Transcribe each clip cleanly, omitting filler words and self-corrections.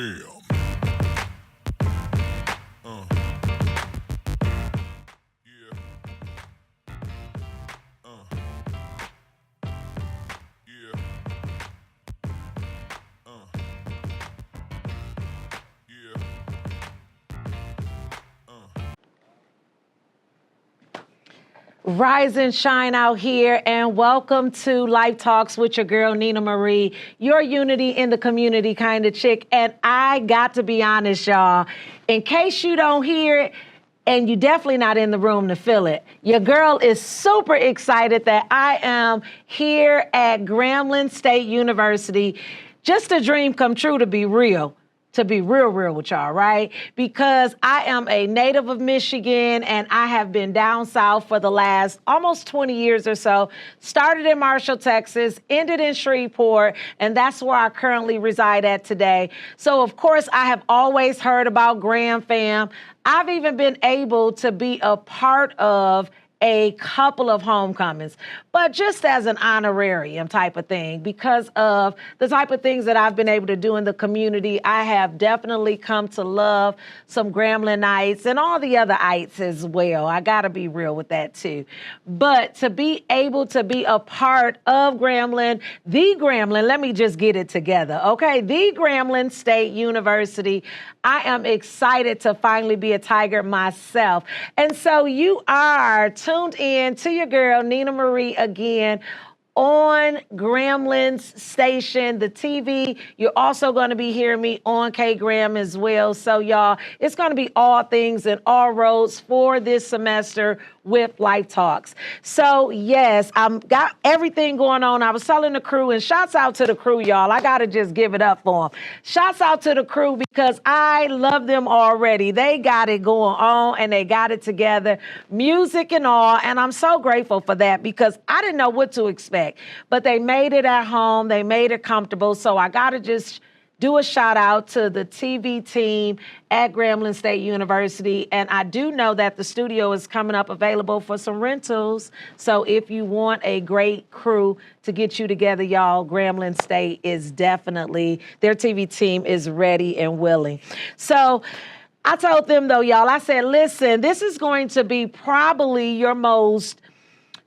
Damn. Yeah. Yeah. Yeah. Rise and shine out here, and welcome to Life Talks with your girl, Nina Marie, your unity in the community kind of chick. And I got to be honest, y'all, in case you don't hear it, and you're definitely not in the room to feel it, your girl is super excited that I am here at Grambling State University. Just a dream come true, to be real. To be real with y'all, right? Because I am a native of Michigan and I have been down south for the last almost 20 years or so. Started in Marshall, Texas, ended in Shreveport, and that's where I currently reside at today. So of course, I have always heard about Gram Fam. I've even been able to be a part of a couple of homecomings, but just as an honorarium type of thing, because of the type of things that I've been able to do in the community. I have definitely come to love some Gramblingites and all the other ites as well. I gotta be real with that too. But to be able to be a part of Grambling, the Grambling, let me just get it together, okay? The Grambling State University. I am excited to finally be a Tiger myself. And so you are tuned in to your girl, Nina Marie, again on Grambling's station, the TV. You're also going to be hearing me on K-Gram as well. So y'all, it's going to be all things and all roads for this semester with Life Talks. So yes, I've got everything going on. I was telling the crew, and shouts out to the crew, y'all. I got to just give it up for them. Shouts out to the crew because I love them already. They got it going on and they got it together, music and all. And I'm so grateful for that because I didn't know what to expect. But they made it at home. They made it comfortable. So I got to just do a shout out to the TV team at Grambling State University. And I do know that the studio is coming up available for some rentals. So if you want a great crew to get you together, y'all, Grambling State is definitely, their TV team is ready and willing. So I told them though, y'all, I said, listen, this is going to be probably your most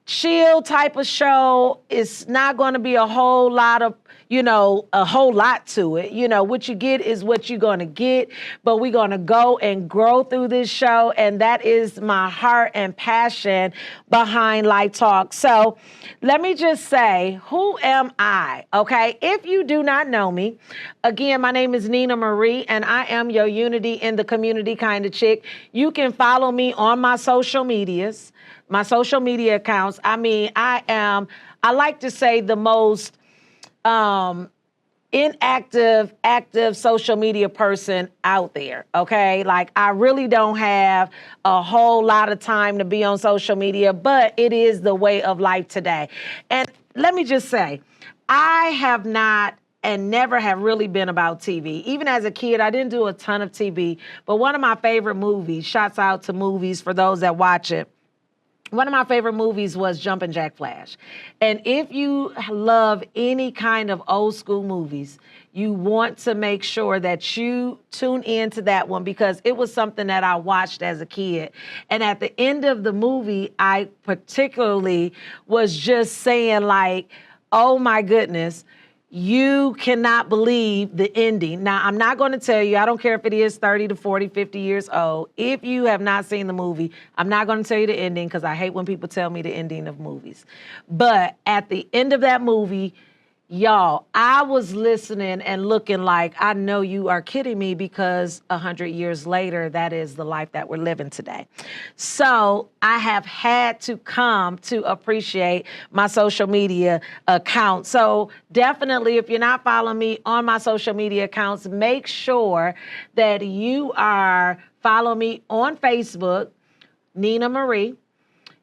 chill type of show. It's not going to be a whole lot of, a whole lot to it. What you get is what you're going to get, but we're going to go and grow through this show. And that is my heart and passion behind Life Talk. So let me just say, who am I? Okay. If you do not know me, again, my name is Nina Marie and I am your unity in the community kind of chick. You can follow me on my social medias. My social media accounts. I mean, I like to say the most inactive, active social media person out there, okay? Like, I really don't have a whole lot of time to be on social media, but it is the way of life today. And let me just say, I have not and never have really been about TV. Even as a kid, I didn't do a ton of TV, but one of my favorite movies, shouts out to movies for those that watch it, one of my favorite movies was Jumpin' Jack Flash. And if you love any kind of old school movies, you want to make sure that you tune into that one because it was something that I watched as a kid. And at the end of the movie, I particularly was just saying like, oh my goodness, you cannot believe the ending. Now, I'm not going to tell you, I don't care if it is 30 to 40, 50 years old. If you have not seen the movie, I'm not going to tell you the ending because I hate when people tell me the ending of movies. But at the end of that movie, y'all, I was listening and looking like, I know you are kidding me because 100 years later, that is the life that we're living today. So I have had to come to appreciate my social media account. So definitely, if you're not following me on my social media accounts, make sure that you are following me on Facebook, Nina Marie.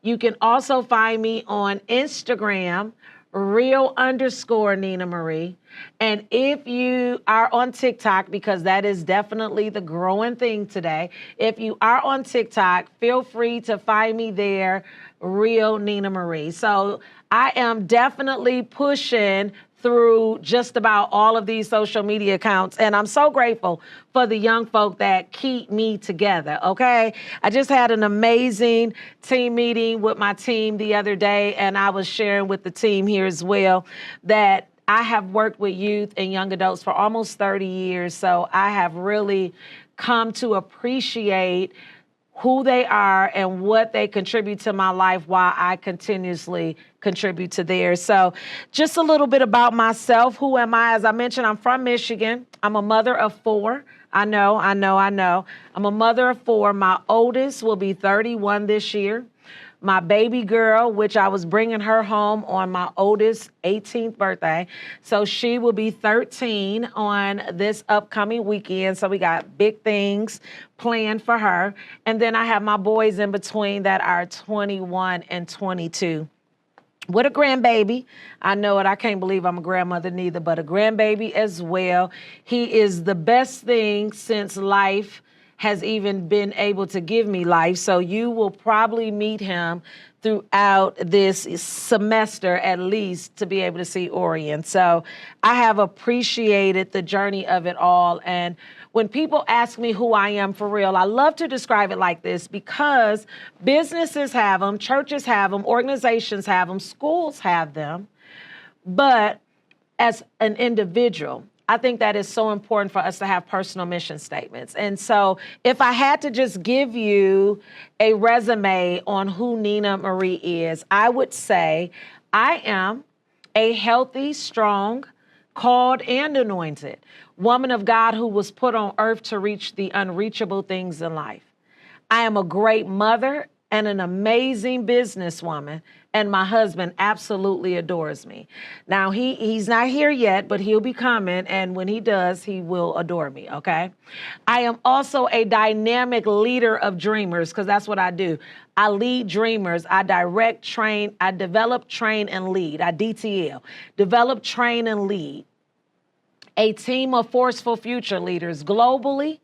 You can also find me on Instagram, real_Nina Marie. And if you are on TikTok, because that is definitely the growing thing today, if you are on TikTok, feel free to find me there, real Nina Marie. So I am definitely pushing through just about all of these social media accounts. And I'm so grateful for the young folk that keep me together, okay? I just had an amazing team meeting with my team the other day, and I was sharing with the team here as well that I have worked with youth and young adults for almost 30 years. So I have really come to appreciate who they are and what they contribute to my life while I continuously contribute to theirs. So just a little bit about myself. Who am I? As I mentioned, I'm from Michigan. I'm a mother of 4. I know. I'm a mother of 4. My oldest will be 31 this year. My baby girl, which I was bringing her home on my oldest 18th birthday. So she will be 13 on this upcoming weekend. So we got big things planned for her. And then I have my boys in between that are 21 and 22. With a grandbaby. I know it. I can't believe I'm a grandmother neither, but a grandbaby as well. He is the best thing since life has even been able to give me life. So you will probably meet him throughout this semester at least to be able to see Orion. So I have appreciated the journey of it all. And when people ask me who I am for real, I love to describe it like this because businesses have them, churches have them, organizations have them, schools have them. But as an individual, I think that is so important for us to have personal mission statements. And so if I had to just give you a resume on who Nina Marie is, I would say I am a healthy, strong, called and anointed woman of God who was put on earth to reach the unreachable things in life. I am a great mother and an amazing businesswoman, and my husband absolutely adores me. Now, he's not here yet, but he'll be coming, and when he does, he will adore me, okay? I am also a dynamic leader of dreamers, because that's what I do. I lead dreamers. I direct, train, I develop, train, and lead. I DTL, develop, train, and lead a team of forceful future leaders globally,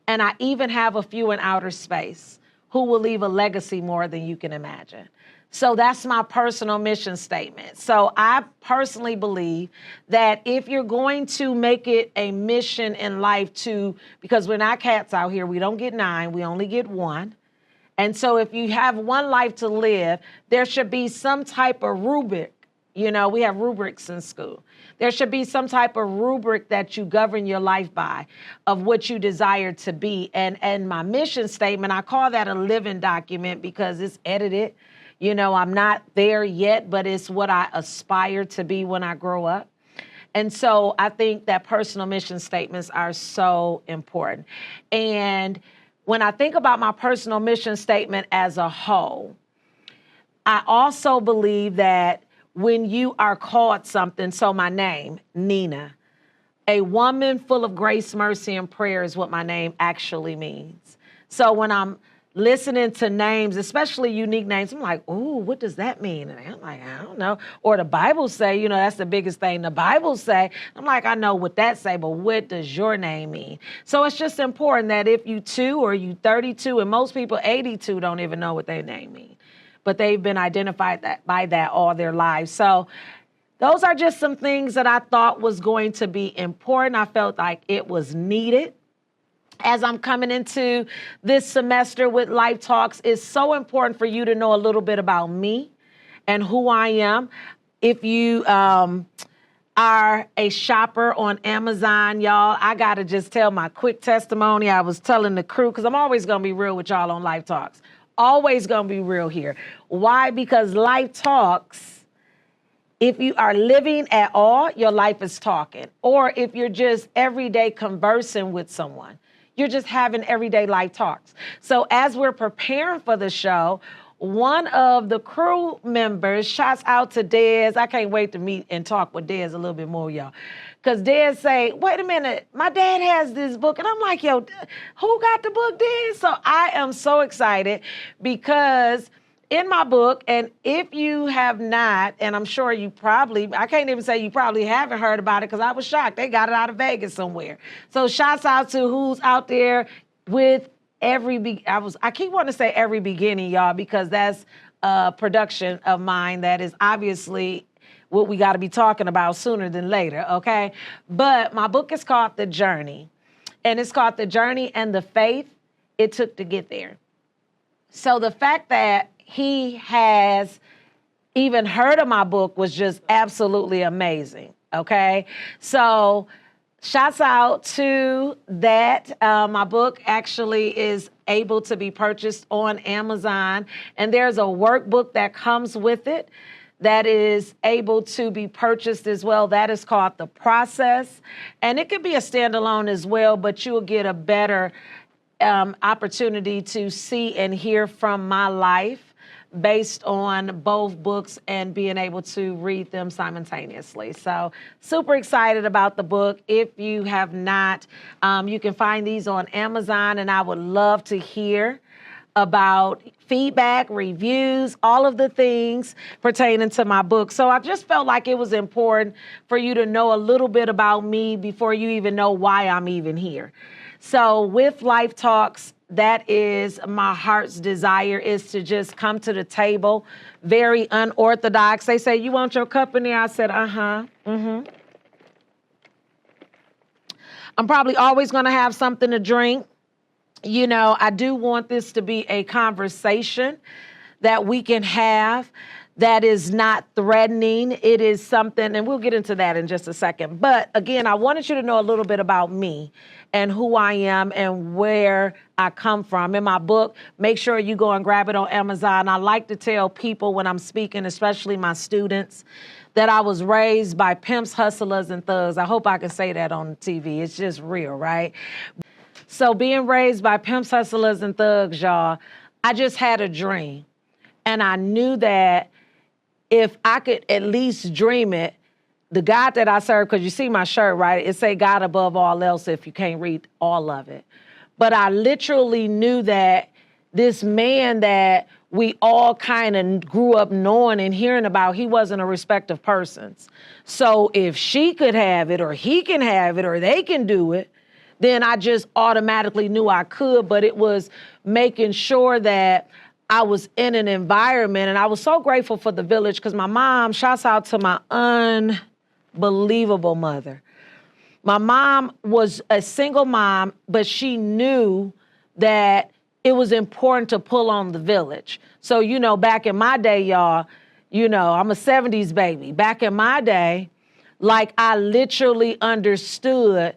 and I even have a few in outer space who will leave a legacy more than you can imagine. So that's my personal mission statement. So I personally believe that if you're going to make it a mission in life because we're not cats out here, we don't get 9, we only get 1. And so if you have one life to live, there should be some type of rubric. You know, we have rubrics in school. There should be some type of rubric that you govern your life by of what you desire to be. And my mission statement, I call that a living document because it's edited. You know, I'm not there yet, but it's what I aspire to be when I grow up. And so I think that personal mission statements are so important. And when I think about my personal mission statement as a whole, I also believe that when you are called something, so my name, Nina, a woman full of grace, mercy, and prayer is what my name actually means. So when I'm listening to names, especially unique names, I'm like, ooh, what does that mean? And I'm like, I don't know. Or the Bible say, you know, that's the biggest thing the Bible say. I'm like, I know what that say, but what does your name mean? So it's just important that if you 2 or you 32, and most people 82 don't even know what their name means, but they've been identified by that all their lives. So those are just some things that I thought was going to be important. I felt like it was needed. As I'm coming into this semester with Life Talks, it's so important for you to know a little bit about me and who I am. If you are a shopper on Amazon, y'all, I got to just tell my quick testimony. I was telling the crew, because I'm always going to be real with y'all on Life Talks. Always going to be real here. Why? Because Life Talks, if you are living at all, your life is talking. Or if you're just every day conversing with someone, you're just having everyday life talks. So as we're preparing for the show, one of the crew members, shouts out to Dez. I can't wait to meet and talk with Dez a little bit more, y'all. Because Dez say, wait a minute, my dad has this book. And I'm like, yo, who got the book, Dez? So I am so excited because in my book, and if you have not, and I'm sure you probably, I can't even say you probably haven't heard about it because I was shocked. They got it out of Vegas somewhere. So shouts out to who's out there with I keep wanting to say every beginning, y'all, because that's a production of mine that is obviously what we got to be talking about sooner than later, okay? But my book is called The Journey, and it's called The Journey and the Faith It Took to Get There. So the fact that he has even heard of my book was just absolutely amazing, okay? So shouts out to that. My book actually is able to be purchased on Amazon, and there's a workbook that comes with it that is able to be purchased as well. That is called The Process, and it could be a standalone as well, but you'll get a better opportunity to see and hear from my life based on both books and being able to read them simultaneously. So super excited about the book. If you have not, you can find these on Amazon, and I would love to hear about feedback, reviews, all of the things pertaining to my book. So I just felt like it was important for you to know a little bit about me before you even know why I'm even here. So with Life Talks, that is my heart's desire, is to just come to the table, very unorthodox. They say, you want your cup in there? I said, I'm probably always going to have something to drink. You know, I do want this to be a conversation that we can have that is not threatening. It is something, and we'll get into that in just a second. But again, I wanted you to know a little bit about me and who I am and where I come from. In my book, make sure you go and grab it on Amazon. I like to tell people when I'm speaking, especially my students, that I was raised by pimps, hustlers, and thugs. I hope I can say that on TV. It's just real, right? So being raised by pimps, hustlers, and thugs, y'all, I just had a dream. And I knew that if I could at least dream it, the God that I serve, because you see my shirt, right? It say God above all else if you can't read all of it. But I literally knew that this man that we all kind of grew up knowing and hearing about, he wasn't a respect of persons. So if she could have it, or he can have it, or they can do it, then I just automatically knew I could. But it was making sure that I was in an environment, and I was so grateful for the village, because my mom, shouts out to my unbelievable mother. My mom was a single mom, but she knew that it was important to pull on the village. So, you know, back in my day, y'all, you know, I'm a 70s baby. Back in my day, like, I literally understood,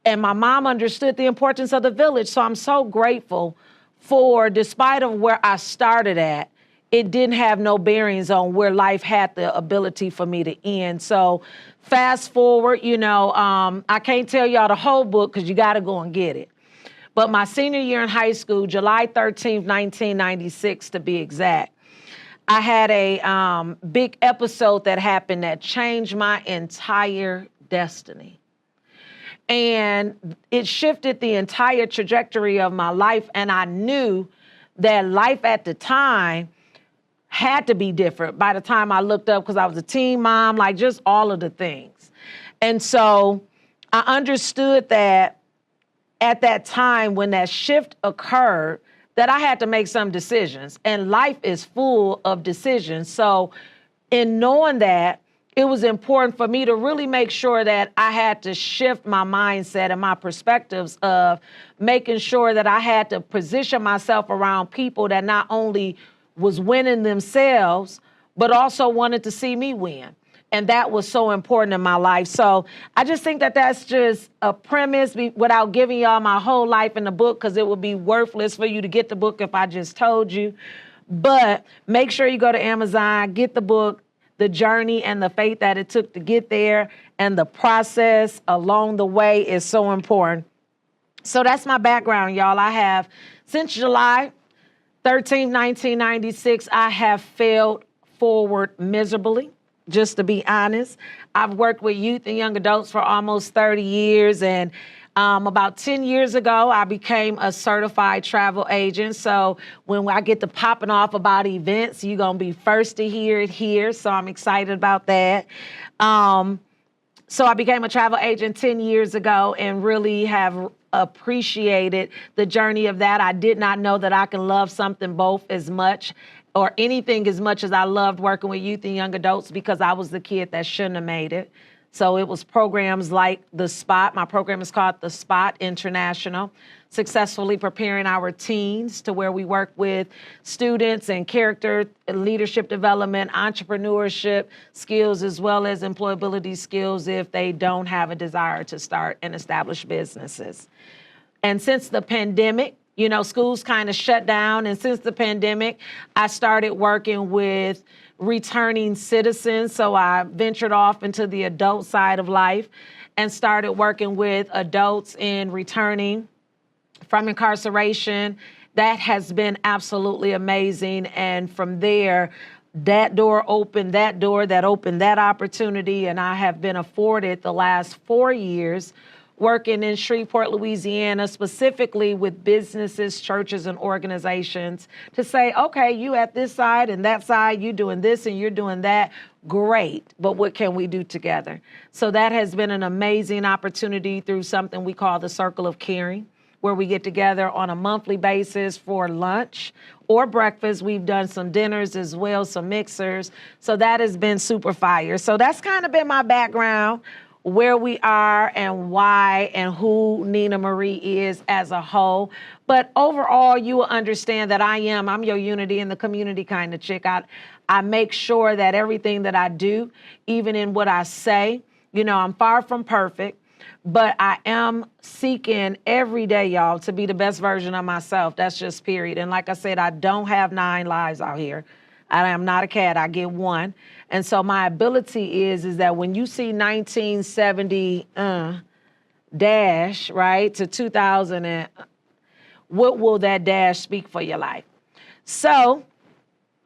and my mom understood the importance of the village. So I'm so grateful for, despite of where I started at, it didn't have no bearings on where life had the ability for me to end. So fast forward, you know, I can't tell y'all the whole book because you got to go and get it. But my senior year in high school, July 13th, 1996 to be exact, I had a big episode that happened that changed my entire destiny. And it shifted the entire trajectory of my life. And I knew that life at the time had to be different by the time I looked up, because I was a teen mom, like just all of the things. And so I understood that at that time when that shift occurred, that I had to make some decisions, and life is full of decisions. So in knowing that, it was important for me to really make sure that I had to shift my mindset and my perspectives of making sure that I had to position myself around people that not only was winning themselves, but also wanted to see me win. And that was so important in my life. So I just think that that's just a premise without giving y'all my whole life in the book, because it would be worthless for you to get the book if I just told you. But make sure you go to Amazon, get the book, The Journey and the Faith That It Took to Get There, and the process along the way is so important. So that's my background, y'all. I have, since July 13, 1996, I have failed forward miserably, just to be honest. I've worked with youth and young adults for almost 30 years, and about 10 years ago, I became a certified travel agent. So when I get to popping off about events, you're going to be first to hear it here. So I'm excited about that. So I became a travel agent 10 years ago and really have appreciated the journey of that. I did not know that I can love something both as much or anything as much as I loved working with youth and young adults because I was the kid that shouldn't have made it. So it was programs like The Spot. My program is called The Spot International, successfully preparing our teens to where we work with students and character, leadership development, entrepreneurship skills, as well as employability skills if they don't have a desire to start and establish businesses. And since the pandemic, you know, schools kind of shut down. And since the pandemic, I started working with returning citizens. So I ventured off into the adult side of life and started working with adults in returning from incarceration. That has been absolutely amazing. And from there, that door opened that door, that opened that opportunity. And I have been afforded the last 4 years working in Shreveport, Louisiana, specifically with businesses, churches, and organizations to say, okay, you at this side and that side, you doing this and you're doing that. Great, but what can we do together? So that has been an amazing opportunity through something we call the Circle of Caring, where we get together on a monthly basis for lunch or breakfast. We've done some dinners as well, some mixers. So that has been super fire. So that's kind of been my background, where we are and why and who Nina Marie is as a whole. But overall, you will understand that I'm your unity in the community kind of chick. I make sure that everything that I do, even in what I say, you know, I'm far from perfect, but I am seeking every day, y'all, to be the best version of myself. That's just period. And like I said, I don't have 9 lives out here. I am not a cat, I get one. And so my ability is that when you see 1970 dash, right, to 2000, and what will that dash speak for your life? So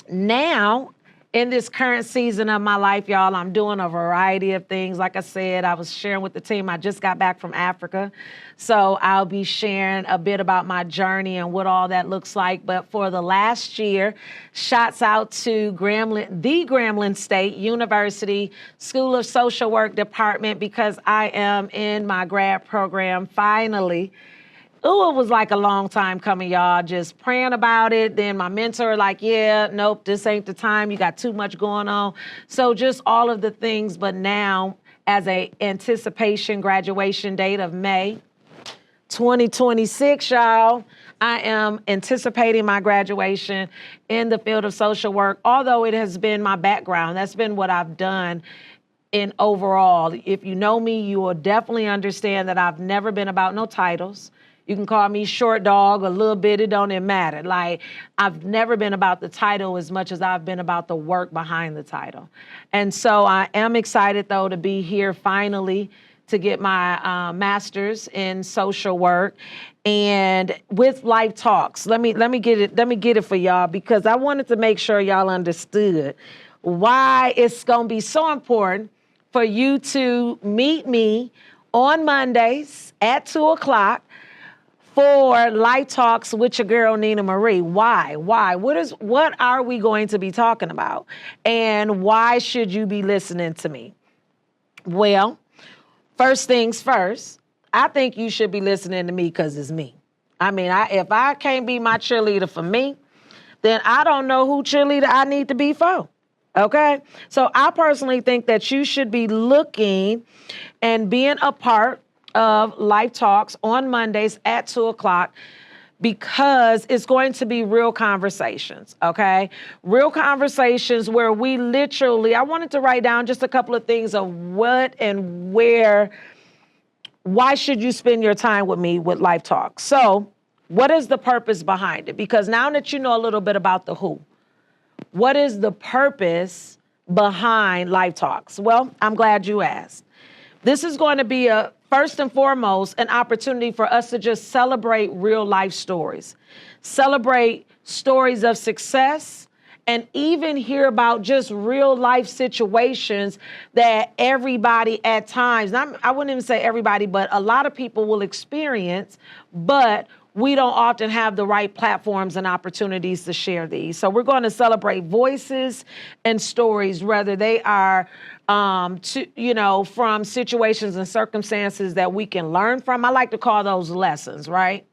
now, in this current season of my life, y'all, I'm doing a variety of things. Like I said, I was sharing with the team, I just got back from Africa. So I'll be sharing a bit about my journey and what all that looks like. But for the last year, shouts out to Grambling State University School of Social Work Department, because I am in my grad program finally. Ooh, it was like a long time coming, y'all, just praying about it. Then my mentor like, yeah, nope, this ain't the time. You got too much going on. So just all of the things. But now, as a anticipation graduation date of May 2026, y'all, I am anticipating my graduation in the field of social work, although it has been my background. That's been what I've done in overall. If you know me, you will definitely understand that I've never been about no titles. You can call me short dog, a little bit, it don't even matter. Like, I've never been about the title as much as I've been about the work behind the title. And so I am excited, though, to be here finally to get my master's in social work and with Life Talks. Let me get it for y'all, because I wanted to make sure y'all understood why it's going to be so important for you to meet me on Mondays at 2:00 for Life Talks with your girl, Nina Marie. Why? What are we going to be talking about? And why should you be listening to me? Well, first things first, I think you should be listening to me because it's me. I mean, if I can't be my cheerleader for me, then I don't know who cheerleader I need to be for. Okay? So I personally think that you should be looking and being a part of Life Talks on Mondays at 2:00, because it's going to be real conversations, okay? Real conversations where we literally, I wanted to write down just a couple of things of what and where, why should you spend your time with me with Life Talks? So what is the purpose behind it? Because now that you know a little bit about the who, what is the purpose behind Life Talks? Well, I'm glad you asked. This is going to be first and foremost, an opportunity for us to just celebrate real life stories, celebrate stories of success, and even hear about just real life situations that everybody at times, I wouldn't even say everybody, but a lot of people will experience, but we don't often have the right platforms and opportunities to share these. So we're going to celebrate voices and stories, whether they are from situations and circumstances that we can learn from. I like to call those lessons, right?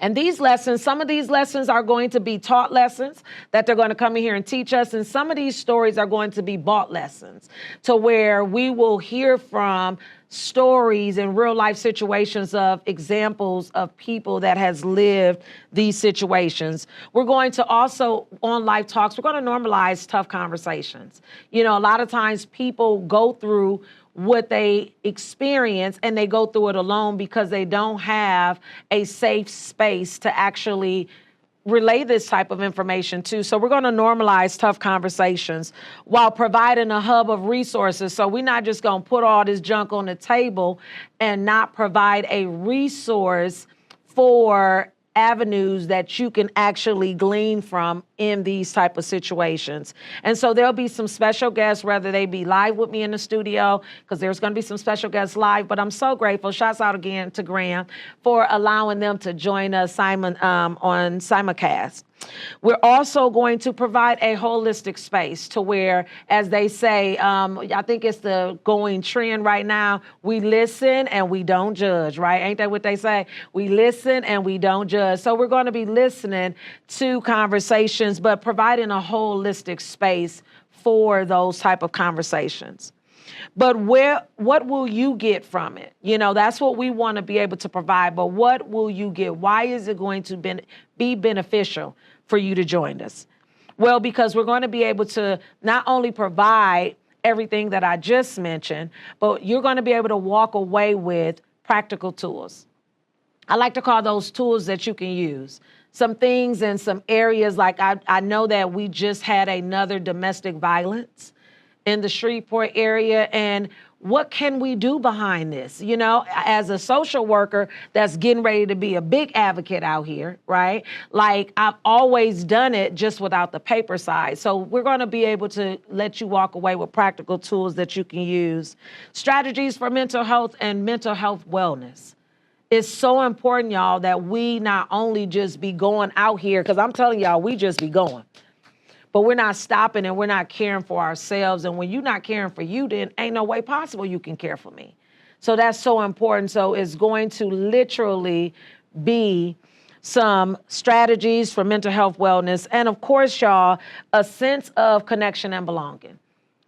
And these lessons, some of these lessons are going to be taught lessons that they're going to come in here and teach us. And some of these stories are going to be bought lessons to where we will hear from stories and real life situations of examples of people that has lived these situations. We're going to also, on Life Talks, we're going to normalize tough conversations. You know, a lot of times people go through what they experience and they go through it alone because they don't have a safe space to actually relay this type of information to. So we're going to normalize tough conversations while providing a hub of resources. So we're not just going to put all this junk on the table and not provide a resource for avenues that you can actually glean from in these type of situations. And so there'll be some special guests, whether they be live with me in the studio, because there's going to be some special guests live, but I'm so grateful. Shouts out again to Graham for allowing them to join us on Simulcast. We're also going to provide a holistic space to where, as they say, I think it's the going trend right now, we listen and we don't judge, right? Ain't that what they say? We listen and we don't judge. So we're going to be listening to conversations, but providing a holistic space for those type of conversations. But what will you get from it? You know, that's what we want to be able to provide. But what will you get? Why is it going to be beneficial for you to join us? Well, because we're going to be able to not only provide everything that I just mentioned, but you're going to be able to walk away with practical tools. I like to call those tools that you can use. Some things in some areas, like I know that we just had another domestic violence in the Shreveport area, and what can we do behind this? You know, as a social worker that's getting ready to be a big advocate out here, right? Like, I've always done it just without the paper side. So we're going to be able to let you walk away with practical tools that you can use. Strategies for mental health and mental health wellness. It's so important, y'all, that we not only just be going out here, because I'm telling y'all, we just be going. But we're not stopping and we're not caring for ourselves. And when you're not caring for you, then ain't no way possible you can care for me. So that's so important. So it's going to literally be some strategies for mental health wellness. And of course, y'all, a sense of connection and belonging.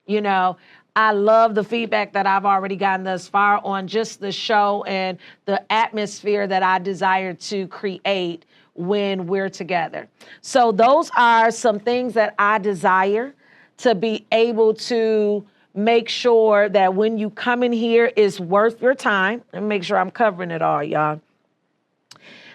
You know, I love the feedback that I've already gotten thus far on just the show and the atmosphere that I desire to create when we're together. So those are some things that I desire to be able to make sure that when you come in here is worth your time. And make sure I'm covering it all, y'all.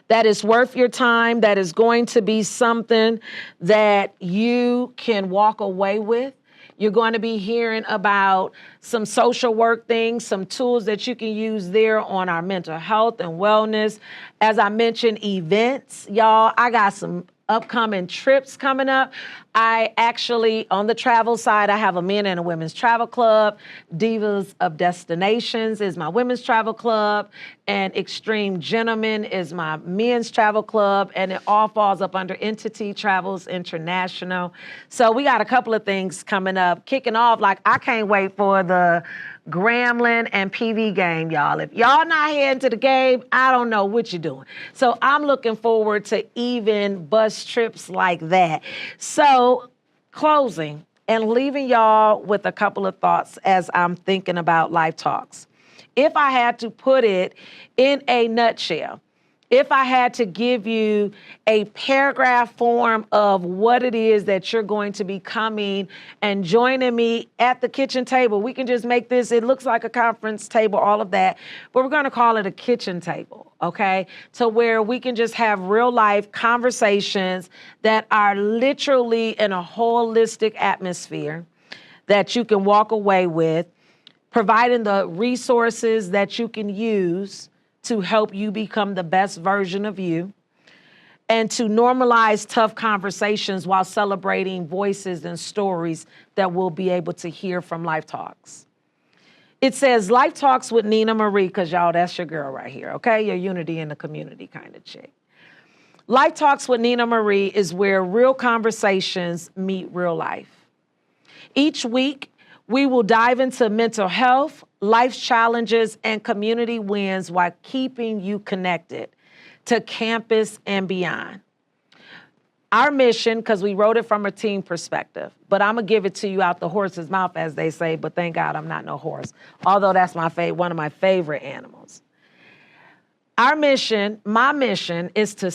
That is worth your time. That is going to be something that you can walk away with. You're going to be hearing about some social work things, some tools that you can use there on our mental health and wellness. As I mentioned, events, y'all, I got some upcoming trips coming up. I actually, on the travel side, I have a men and a women's travel club. Divas of Destinations is my women's travel club, and Extreme Gentlemen is my men's travel club, and it all falls up under Entity Travels International. So we got a couple of things coming up, kicking off. Like, I can't wait for the Grambling and PV game, y'all. If y'all not heading to the game, I don't know what you're doing. So I'm looking forward to even bus trips like that. So closing and leaving y'all with a couple of thoughts as I'm thinking about Life Talks. If I had to put it in a nutshell, if I had to give you a paragraph form of what it is that you're going to be coming and joining me at the kitchen table, we can just make this, it looks like a conference table, all of that, but we're going to call it a kitchen table, okay? To where we can just have real life conversations that are literally in a holistic atmosphere that you can walk away with, providing the resources that you can use to help you become the best version of you, and to normalize tough conversations while celebrating voices and stories that we'll be able to hear from Life Talks. It says Life Talks with Nina Marie, because y'all, that's your girl right here, okay? Your unity in the community kind of chick. Life Talks with Nina Marie is where real conversations meet real life. Each week, we will dive into mental health, life challenges, and community wins while keeping you connected. to campus and beyond. Our mission, because we wrote it from a team perspective, but I'm going to give it to you out the horse's mouth, as they say, but thank God I'm not no horse, although that's one of my favorite animals. Our mission, my mission, is to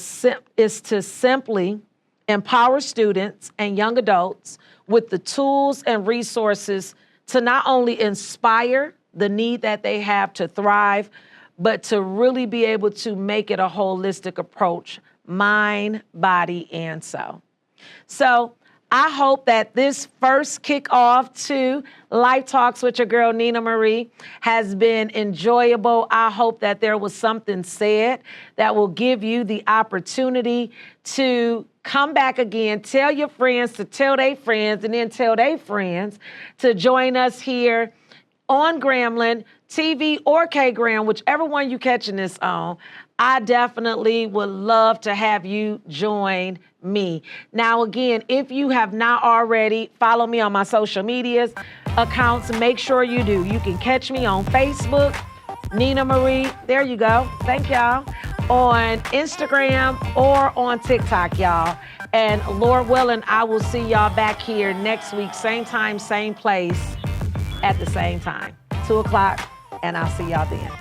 simply empower students and young adults with the tools and resources to not only inspire the need that they have to thrive, but to really be able to make it a holistic approach, mind, body, and soul. So I hope that this first kickoff to Life Talks with your girl, Nina Marie, has been enjoyable. I hope that there was something said that will give you the opportunity to come back again, tell your friends to tell their friends, and then tell their friends to join us here on Grambling TV or K-Gram, whichever one you catching this on. I definitely would love to have you join me. Now, again, if you have not already, follow me on my social medias accounts. Make sure you do. You can catch me on Facebook, Nina Marie. There you go. Thank y'all. On Instagram or on TikTok, y'all. And Lord willing, I will see y'all back here next week, same time, same place, at the same time, 2 o'clock, and I'll see y'all then.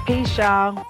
Peace, y'all.